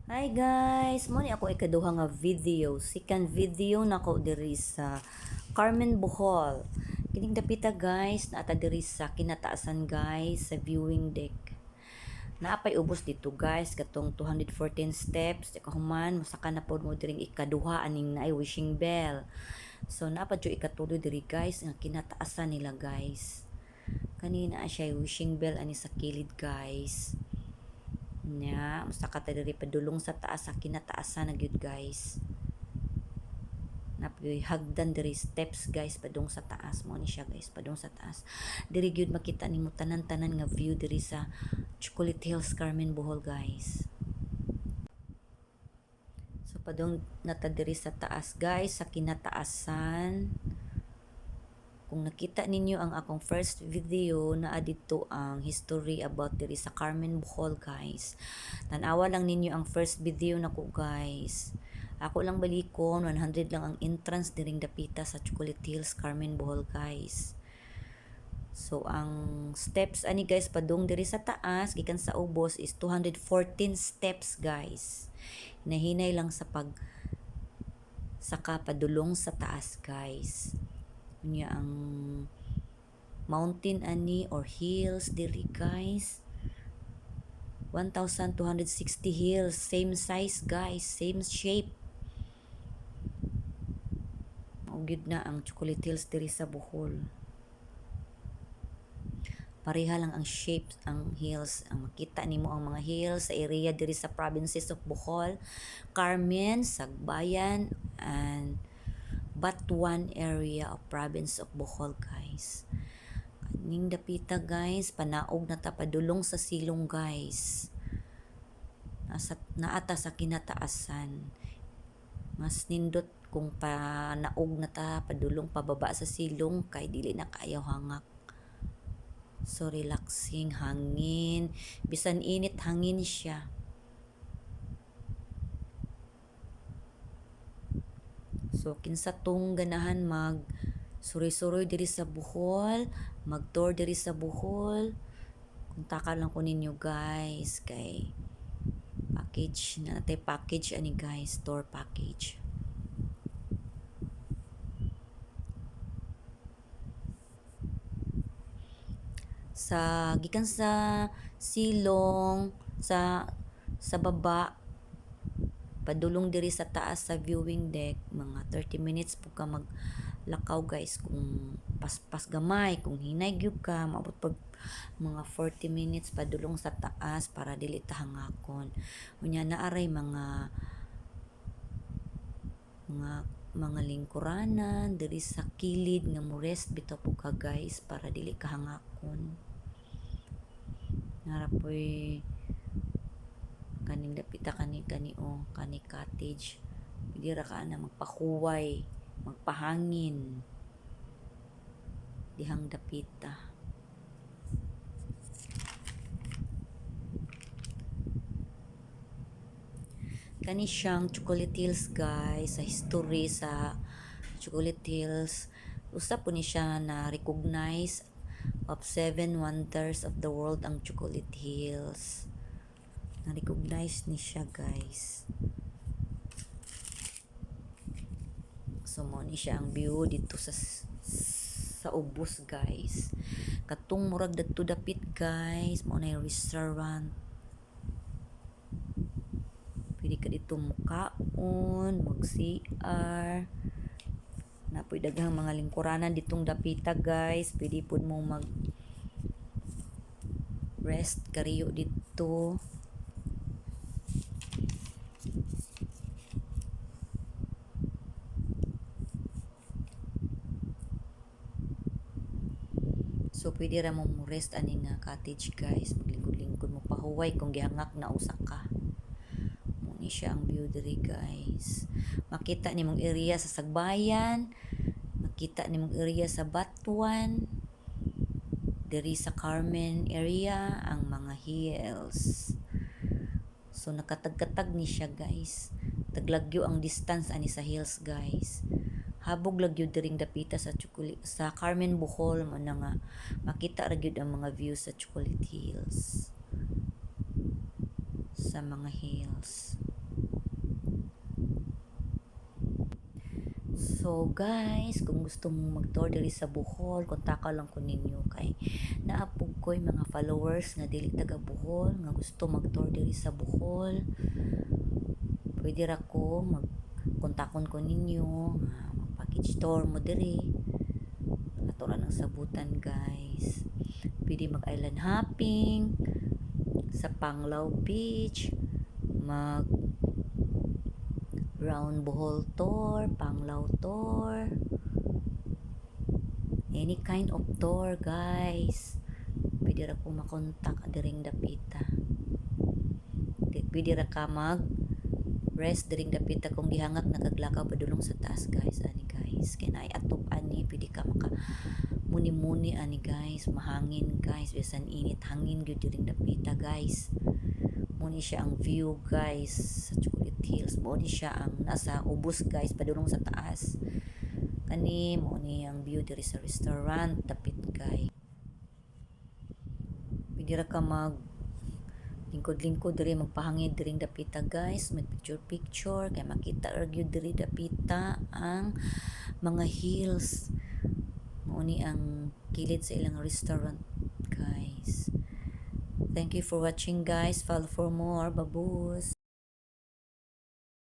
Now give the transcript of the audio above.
Hi guys, mo ni ako ikaduha nga video, second video nako diri sa Carmen Bohol. Kining dapita guys, naata diri sa kinataasan guys sa viewing deck. Naapay ubos dito guys, katong 214 steps, di kahuman masaka na pod mo diring ikaduha aning naay wishing bell. So naapa jud ikatuloy diri guys nga kinataasan nila guys. Kanina siya wishing bell ani sa kilid guys. Nya, basta ka diri padulong sa taas sa kinataasan na gyud guys. Napoy hagdan diri steps guys padung sa taas mo ni siya guys padung sa taas. Diri gyud makita nimo tanan-tanan nga view diri sa Chocolate Hills Carmen Bohol guys. So padung nata diri sa taas guys sa kinataasan. Kung nakita ninyo ang akong first video na dito ang history about diri sa Carmen Bohol guys. Tanawa lang ninyo ang first video nako guys. Ako lang balikon 100 lang ang entrance diring dapita sa Chocolate Hills Carmen Bohol guys. So ang steps ani guys padung diri sa taas gikan sa ubos is 214 steps guys. Hinahinay lang sa pag saka padulong sa taas guys. Unya ang mountain ani or hills diri guys 1,260 hills, same size guys, same shape. Maugid na ang Chocolate Hills diri sa Bohol. Pareha lang ang shapes ang hills. Ang makita nimo ang mga hills sa area diri sa provinces of Bohol, Carmen, Sagbayan, and Batuan area of province of Bohol guys. Kaning dapita guys, panaog na ta padulong sa silong guys. Naata sa kinataasan. Mas nindot kung panaog na ta padulong pababa sa silong kay dili na kayo hangak. So relaxing hangin, bisan init hangin siya. So kinsa tong ganahan mag suroy-suroy diri sa Bohol, mag-tour diri sa Bohol. Kontakan lang ko ninyo guys kay package na natay package ani guys, tour package. Sa gikan sa silong sa baba padulong diri sa taas sa viewing deck mga 30 minutes po ka maglakaw guys kung paspas gamay kung hinay gyud ka maabot pag mga 40 minutes padulong sa taas para dili ta hangakon. Unya naaray mga lingkuranan diri sa kilid nga mo rest bitaw po ka guys para dili ka hangakon. Narapoy kaning dapita kani cottage pwede ra ka na magpakuway magpahangin dihang dapita. Kani siyang Chocolate Hills guys sa history sa Chocolate Hills usa po ni siya na recognize of 7 wonders of the world ang Chocolate Hills. Na-recognize ni siya guys. So mo ni siya ang view dito sa ubos guys. Katong murag dadto dapit guys, mo na yung restaurant. Pwede ka dito mukaon, mag-CR. Napoy daghang mga lingkuranan ditong dapita guys. Pwede pud mo mag rest kariyo dito. So pwede ra mo rest ani nga cottage guys, maglingkod-lingkod mo pahuway kung gihangak na usa ka. Mo ni siya ang view diri guys. Makita nimong area sa Sagbayan, makita nimong area sa Batuan, diri sa Carmen area ang mga hills. So nakatag-katag ni siya guys. Taglagyo ang distance ani sa hills guys. Habog lagyo diring dapita sa Carmen Bohol mo na nga makita ra gyud ang mga views sa Chocolate Hills sa mga hills. So guys, kung gusto mong mag-tour diri sa Bohol, kontaka lang ko ninyo kay naapog ko'y mga followers nga dili taga Bohol nga gusto mag-tour diri sa Bohol. Pwede ra ko kontakon ko ninyo nga mag-package tour mo diri. Ato ra nang sabutan guys. Pwede mag-island hopping sa Panglao Beach, mag round Bohol tour, Panglao tour, any kind of tour guys. Pwede ra ko makontak diring dapita. Pwede ra ka mag rest diring dapita kung gihangak nakaglakaw padulong sa taas guys. Ani guys, kay naay atop ani, pwede ka maka muni-muni ani guys, mahangin guys, bisan init hangin gyud diring dapita guys. Muni siya ang view guys sa Chocolate Hills. Muni siya ang nasa ubos guys padulong sa taas. Kani muni ang view diri sa restaurant dapit guys. Pwede ra ka mag lingkod-lingkod diri magpahangin diring dapita guys, mag picture kay makita ra gyud diri dapita ang mga hills. Muni ang kilid sa ilang restaurant guys. Thank you for watching guys. Follow for more. Babus.